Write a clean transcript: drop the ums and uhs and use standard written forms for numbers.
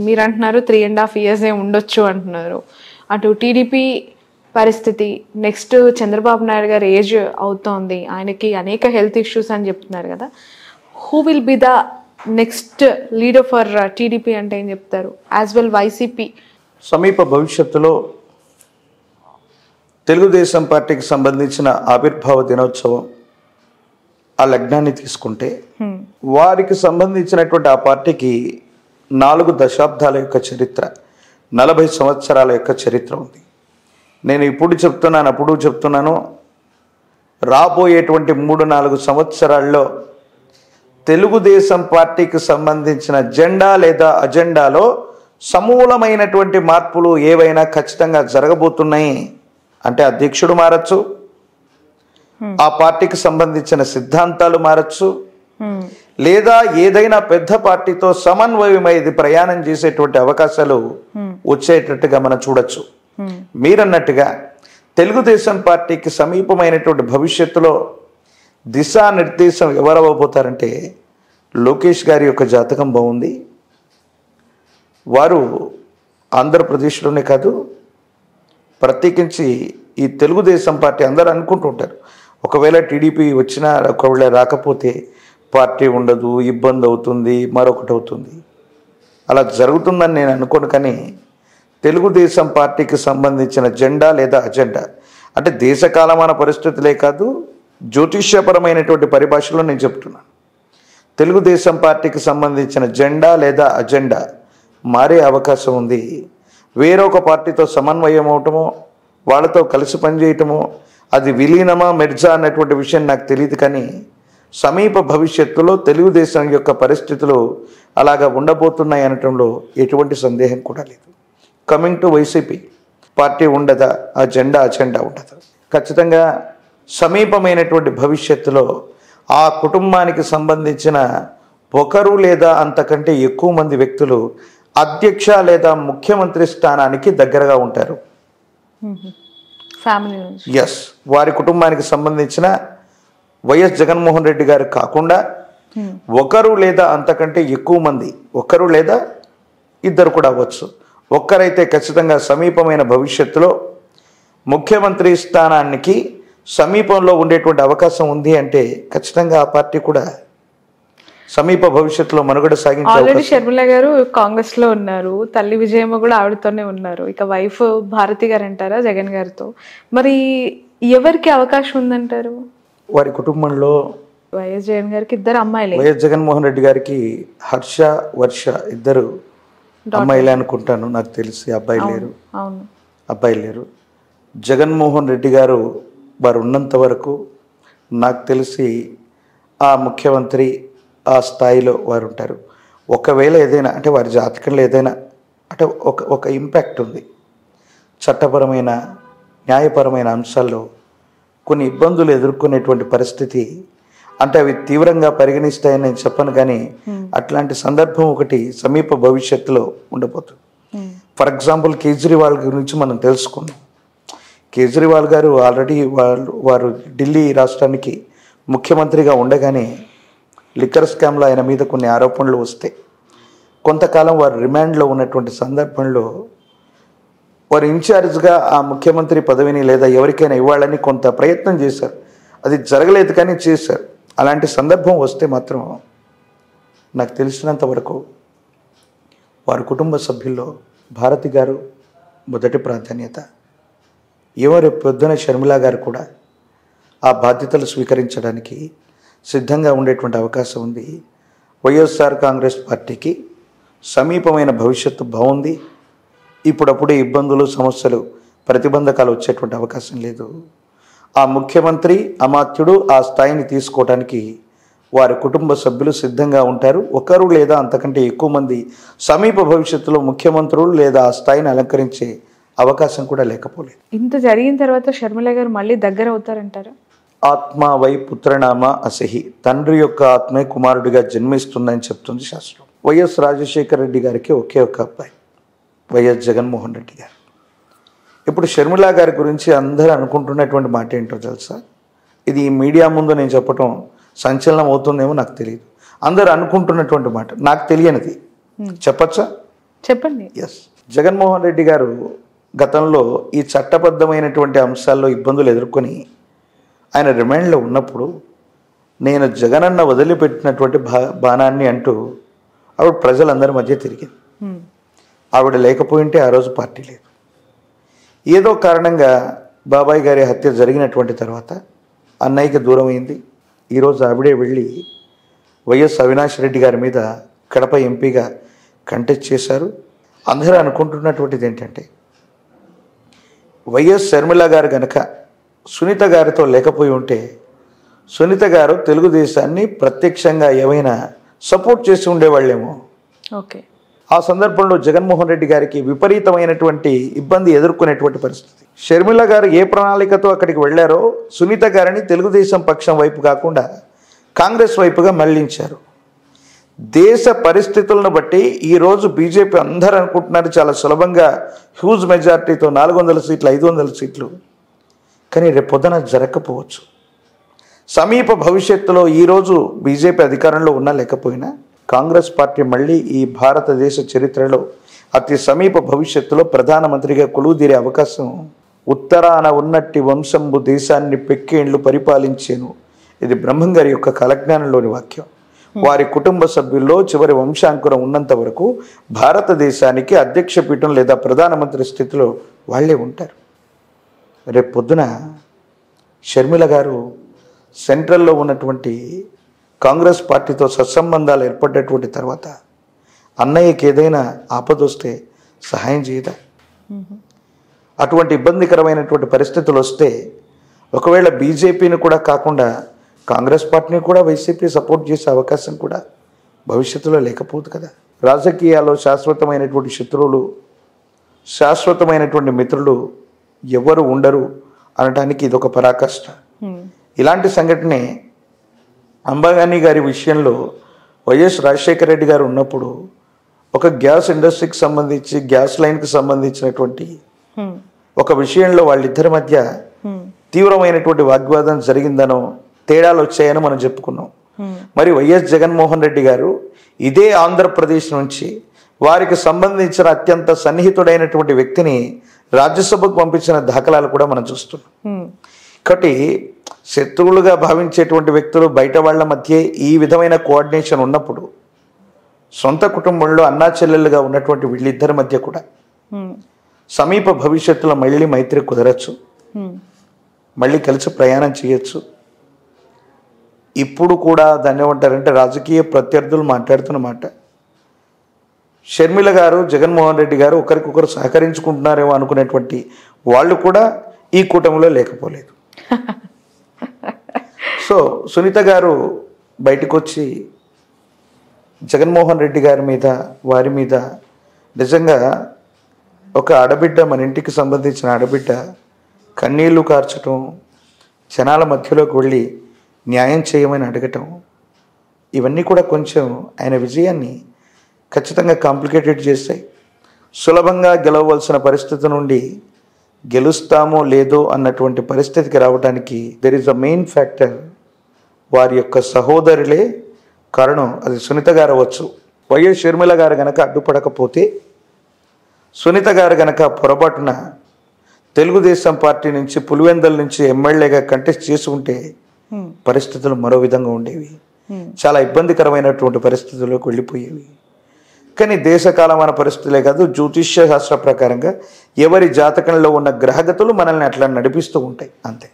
మీరు అంటున్నారు 3.5 years ఉండొచ్చు అంటున్నారు. అటు టీడీపీ పరిస్థితి, నెక్స్ట్ చంద్రబాబు నాయుడు గారు ఏజ్ అవుతోంది, ఆయనకి అనేక హెల్త్ ఇష్యూస్ అని చెప్తున్నారు కదా. Who will be the next leader for TDP అంటే ఏం చెప్తారు? As well YCP. సమీప భవిష్యత్తులో తెలుగుదేశం పార్టీకి సంబంధించిన ఆవిర్భావ దినోత్సవం ఆ లగ్నాన్ని తీసుకుంటే వారికి సంబంధించినటువంటి ఆ పార్టీకి 4 దశాబ్దాల యొక్క చరిత్ర, 40 సంవత్సరాల యొక్క చరిత్ర ఉంది. నేను ఇప్పుడు చెప్తున్నాను, అప్పుడు చెప్తున్నాను, రాబోయేటువంటి 3-4 సంవత్సరాల్లో తెలుగుదేశం పార్టీకి సంబంధించిన జెండా లేదా అజెండాలో సమూలమైనటువంటి మార్పులు ఏవైనా ఖచ్చితంగా జరగబోతున్నాయి. అంటే అధ్యక్షుడు మారచ్చు, ఆ పార్టీకి సంబంధించిన సిద్ధాంతాలు మారచ్చు, లేదా ఏదైనా పెద్ద పార్టీతో సమన్వయమై ఇది ప్రయాణం చేసేటువంటి అవకాశాలు వచ్చేటట్టుగా మనం చూడొచ్చు. మీరన్నట్టుగా తెలుగుదేశం పార్టీకి సమీపమైనటువంటి భవిష్యత్తులో దిశానిర్దేశం ఎవరు అవ్వబోతారంటే లోకేష్ గారి యొక్క జాతకం బాగుంది. వారు ఆంధ్రప్రదేశ్లోనే కాదు, ప్రత్యేకించి ఈ తెలుగుదేశం పార్టీ అందరూ అనుకుంటుంటారు, ఒకవేళ టీడీపీ వచ్చినా ఒకవేళ రాకపోతే పార్టీ ఉండదు, ఇబ్బంది అవుతుంది, మరొకటి అవుతుంది. అలా జరుగుతుందని నేను అనుకోను. కానీ తెలుగుదేశం పార్టీకి సంబంధించిన జెండా లేదా అజెండా అంటే దేశకాలమాన పరిస్థితులే కాదు, జ్యోతిష్యపరమైనటువంటి పరిభాషలో నేను చెప్తున్నాను. తెలుగుదేశం పార్టీకి సంబంధించిన జెండా లేదా అజెండా మారే అవకాశం ఉంది. వేరొక పార్టీతో సమన్వయం అవటమో, వాళ్ళతో కలిసి పనిచేయటమో, అది విలీనమా మెర్జా అన్నటువంటి విషయం నాకు తెలియదు. కానీ సమీప భవిష్యత్తులో తెలుగుదేశం యొక్క పరిస్థితులు అలాగా ఉండబోతున్నాయి అనటంలో ఎటువంటి సందేహం కూడా లేదు. కమింగ్ టు వైసీపీ, పార్టీ ఉండదా, ఆ జెండా అజెండా ఉండదా? ఖచ్చితంగా సమీపమైనటువంటి భవిష్యత్తులో ఆ కుటుంబానికి సంబంధించిన ఒకరు లేదా అంతకంటే ఎక్కువ మంది వ్యక్తులు అధ్యక్ష లేదా ముఖ్యమంత్రి స్థానానికి దగ్గరగా ఉంటారు. ఎస్, వారి కుటుంబానికి సంబంధించిన వైఎస్ జగన్మోహన్ రెడ్డి గారు కాకుండా ఒకరు లేదా అంతకంటే ఎక్కువ మంది, ఒకరు లేదా ఇద్దరు కూడా అవ్వచ్చు, ఒక్కరైతే ఖచ్చితంగా సమీపమైన భవిష్యత్తులో ముఖ్యమంత్రి స్థానానికి సమీపంలో ఉండేటువంటి అవకాశం ఉంది. అంటే ఖచ్చితంగా ఆ పార్టీ కూడా సమీప భవిష్యత్తులో మనుగడ సాగించే. ఆల్రెడీ షర్మిల గారు కాంగ్రెస్ లో ఉన్నారు, తల్లి విజయమ్మ కూడా ఆవిడతోనే ఉన్నారు. ఇక వైఫ్ భారతి గారు అంటారా జగన్ గారితో, మరి ఎవరికి అవకాశం ఉందంటారు? వారి కుటుంబంలో వైఎస్ జగన్ గారికి 2 అమ్మాయిలే. వైఎస్ జగన్మోహన్ రెడ్డి గారికి హర్ష, వర్ష 2 అమ్మాయిలే అనుకుంటాను, నాకు తెలిసి అబ్బాయి లేరు. అవును, అబ్బాయి లేరు. జగన్మోహన్ రెడ్డి గారు వారు ఉన్నంత వరకు నాకు తెలిసి ఆ ముఖ్యమంత్రి ఆ స్థాయిలో వారు ఉంటారు. ఒకవేళ ఏదైనా అంటే వారి జాతకంలో ఏదైనా అంటే ఒక ఇంపాక్ట్ ఉంది, చట్టపరమైన న్యాయపరమైన అంశాల్లో కొన్ని ఇబ్బందులు ఎదుర్కొనేటువంటి పరిస్థితి, అంటే అవి తీవ్రంగా పరిగణిస్తాయని నేను చెప్పను. కానీ అట్లాంటి సందర్భం ఒకటి సమీప భవిష్యత్తులో ఉండబోతుంది. ఫర్ ఎగ్జాంపుల్ కేజ్రీవాల్ గురించి మనం తెలుసుకున్నాం. కేజ్రీవాల్ గారు ఆల్రెడీ వారు ఢిల్లీ రాష్ట్రానికి ముఖ్యమంత్రిగా ఉండగానే లిక్కర్ స్కామ్లో ఆయన మీద కొన్ని ఆరోపణలు వస్తే కొంతకాలం వారు రిమాండ్లో ఉన్నటువంటి సందర్భంలో వారు ఇన్ఛార్జ్గా ఆ ముఖ్యమంత్రి పదవిని లేదా ఎవరికైనా ఇవ్వాలని కొంత ప్రయత్నం చేశారు. అది జరగలేదు, కానీ చేశారు. అలాంటి సందర్భం వస్తే మాత్రం నాకు తెలిసినంత వరకు వారి కుటుంబ సభ్యుల్లో భారతి గారు మొదటి ప్రాధాన్యత. ఎవరు పొద్దున షర్మిల గారు కూడా ఆ బాధ్యతలు స్వీకరించడానికి సిద్ధంగా ఉండేటువంటి అవకాశం ఉంది. వైఎస్ఆర్ కాంగ్రెస్ పార్టీకి సమీపమైన భవిష్యత్తు బాగుంది. ఇప్పుడప్పుడే ఇబ్బందులు, సమస్యలు, ప్రతిబంధకాలు వచ్చేటువంటి అవకాశం లేదు. ఆ ముఖ్యమంత్రి అమాత్యుడు ఆ స్థాయిని తీసుకోవడానికి వారి కుటుంబ సభ్యులు సిద్ధంగా ఉంటారు. ఒకరు లేదా అంతకంటే ఎక్కువ మంది సమీప భవిష్యత్తులో ముఖ్యమంత్రులు లేదా ఆ స్థాయిని అలంకరించే అవకాశం కూడా లేకపోలేదు. ఇంత జరిగిన తర్వాత షర్మిల గారు మళ్ళీ దగ్గర అవుతారంటారా? ఆత్మ వై పుత్రనామ అసహి, తండ్రి యొక్క ఆత్మే కుమారుడిగా జన్మిస్తుందని చెప్తుంది శాస్త్రం. వైఎస్ రాజశేఖర రెడ్డి గారికి ఒకే ఒక అబ్బాయి వైఎస్ జగన్మోహన్ రెడ్డి గారు. ఇప్పుడు షర్మిల గారి గురించి అందరూ అనుకుంటున్నటువంటి మాట ఏంటో తెలుసా? ఇది మీడియా ముందు నేను చెప్పటం సంచలనం అవుతుందేమో నాకు తెలియదు. అందరూ అనుకుంటున్నటువంటి మాట, నాకు తెలియనిది చెప్పచ్చా? చెప్పండి. ఎస్, జగన్మోహన్ రెడ్డి గారు గతంలో ఈ చట్టబద్ధమైనటువంటి అంశాల్లో ఇబ్బందులు ఎదుర్కొని ఆయన రిమాండ్లో ఉన్నప్పుడు నేను జగనన్న వదిలిపెట్టినటువంటి బాణాన్ని అంటూ ఆవిడ ప్రజలందరి మధ్య తిరిగింది. ఆవిడ లేకపోయింటే ఆ రోజు పార్టీ లేదు. ఏదో కారణంగా బాబాయ్ గారి హత్య జరిగినటువంటి తర్వాత అన్నయ్యకి దూరం అయింది. ఈరోజు ఆవిడే వెళ్ళి వైఎస్ అవినాష్ రెడ్డి గారి మీద కడప ఎంపీగా కంటెస్ట్ చేశారు. అందరూ అనుకుంటున్నటువంటిది ఏంటంటే వైఎస్ షర్మిల గారు కనుక సునీత గారితో లేకపోయి ఉంటే సునీత గారు తెలుగుదేశాన్ని ప్రత్యక్షంగా ఏమైనా సపోర్ట్ చేసి ఉండేవాళ్ళేమో. ఓకే. ఆ సందర్భంలో జగన్మోహన్ రెడ్డి గారికి విపరీతమైనటువంటి ఇబ్బంది ఎదుర్కొనేటువంటి పరిస్థితి. షర్మిల గారు ఏ ప్రణాళికతో అక్కడికి వెళ్ళారో సునీత గారిని తెలుగుదేశం పక్షం వైపు కాకుండా కాంగ్రెస్ వైపుగా మళ్లించారు. దేశ పరిస్థితులను బట్టి ఈరోజు బీజేపీ అందరూ అనుకుంటున్నారు చాలా సులభంగా హ్యూజ్ మెజార్టీతో 400 సీట్లు 500 సీట్లు, కానీ రేపు పొద్దున జరగకపోవచ్చు. సమీప భవిష్యత్తులో ఈరోజు బీజేపీ అధికారంలో ఉన్నా లేకపోయినా కాంగ్రెస్ పార్టీ మళ్ళీ ఈ భారతదేశ చరిత్రలో అతి సమీప భవిష్యత్తులో ప్రధానమంత్రిగా కొలువుదీరే అవకాశం. ఉత్తరాన ఉన్నట్టి వంశంబు దేశాన్ని పెక్కేండ్లు పరిపాలించేను, ఇది బ్రహ్మం గారి యొక్క కాలజ్ఞానంలోని వాక్యం. వారి కుటుంబ సభ్యుల్లో చివరి వంశాంకురం ఉన్నంత వరకు భారతదేశానికి అధ్యక్ష పీఠం లేదా ప్రధానమంత్రి స్థితిలో వాళ్ళే ఉంటారు. రేపు పొద్దున షర్మిల గారు సెంట్రల్లో ఉన్నటువంటి కాంగ్రెస్ పార్టీతో సత్సంబంధాలు ఏర్పడ్డటువంటి తర్వాత అన్నయ్యకి ఏదైనా ఆపదొస్తే సహాయం చేయదా? అటువంటి ఇబ్బందికరమైనటువంటి పరిస్థితులు వస్తే ఒకవేళ బీజేపీని కూడా కాకుండా కాంగ్రెస్ పార్టీని కూడా వైసీపీ సపోర్ట్ చేసే అవకాశం కూడా భవిష్యత్తులో లేకపోదు కదా. రాజకీయాల్లో శాశ్వతమైనటువంటి శత్రువులు, శాశ్వతమైనటువంటి మిత్రులు ఎవరు ఉండరు అనడానికి ఇదొక పరాకాష్ట. ఇలాంటి సంఘటనే అంబానీ గారి విషయంలో వైఎస్ రాజశేఖర రెడ్డి గారు ఉన్నప్పుడు ఒక గ్యాస్ ఇండస్ట్రీకి సంబంధించి గ్యాస్ లైన్కి సంబంధించినటువంటి ఒక విషయంలో వాళ్ళిద్దరి మధ్య తీవ్రమైనటువంటి వాగ్వాదం జరిగిందనో తేడాలు వచ్చాయని మనం చెప్పుకున్నాం. మరి వైఎస్ జగన్మోహన్ రెడ్డి గారు ఇదే ఆంధ్రప్రదేశ్ నుంచి వారికి సంబంధించిన అత్యంత సన్నిహితుడైనటువంటి వ్యక్తిని రాజ్యసభకు పంపించిన దాఖలాలు కూడా మనం చూస్తున్నాం. కాబట్టి శత్రువులుగా భావించేటువంటి వ్యక్తులు బయట వాళ్ళ మధ్య ఈ విధమైన కోఆర్డినేషన్ ఉన్నప్పుడు సొంత కుటుంబంలో అన్నా చెల్లెలుగా ఉన్నటువంటి వీళ్ళిద్దరి మధ్య కూడా సమీప భవిష్యత్తులో మళ్ళీ మైత్రి కుదరచ్చు, మళ్ళీ కలిసి ప్రయాణం చేయొచ్చు. ఇప్పుడు కూడా దాన్ని ఏమంటారంటే రాజకీయ ప్రత్యర్థులు మాట్లాడుతున్న మాట, షర్మిల గారు జగన్మోహన్ రెడ్డి గారు ఒకరికొకరు సహకరించుకుంటున్నారేమో అనుకునేటువంటి వాళ్ళు కూడా ఈ కూటమిలో లేకపోలేదు. సో సునీత గారు బయటకు వచ్చి జగన్మోహన్ రెడ్డి గారి మీద వారి మీద నిజంగా ఒక ఆడబిడ్డ, మన ఇంటికి సంబంధించిన ఆడబిడ్డ కన్నీళ్లు కార్చటం, జనాల మధ్యలోకి వెళ్ళి న్యాయం చేయమని అడగటం, ఇవన్నీ కూడా కొంచెం ఆయన విజయాన్ని ఖచ్చితంగా కాంప్లికేటెడ్ చేస్తాయి. సులభంగా గెలవవలసిన పరిస్థితి నుండి గెలుస్తామో లేదో అన్నటువంటి పరిస్థితికి రావడానికి there is a main factor వారి యొక్క సహోదరులే కారణం. అది సునీత గారు అవ్వచ్చు. వైఎస్ షర్మిల గారు గనక అడ్డుపడకపోతే, సునీత గారు గనక పొరపాటున తెలుగుదేశం పార్టీ నుంచి పులివెందల నుంచి ఎమ్మెల్యేగా కంటెస్ట్ చేసి ఉంటే పరిస్థితులు మరో విధంగా ఉండేవి. చాలా ఇబ్బందికరమైనటువంటి పరిస్థితుల్లోకి వెళ్ళిపోయేవి. కానీ దేశకాలమైన పరిస్థితులే కాదు, జ్యోతిష్య శాస్త్ర ప్రకారంగా ఎవరి జాతకంలో ఉన్న గ్రహగతులు మనల్ని అట్లా నడిపిస్తూ ఉంటాయి, అంతే.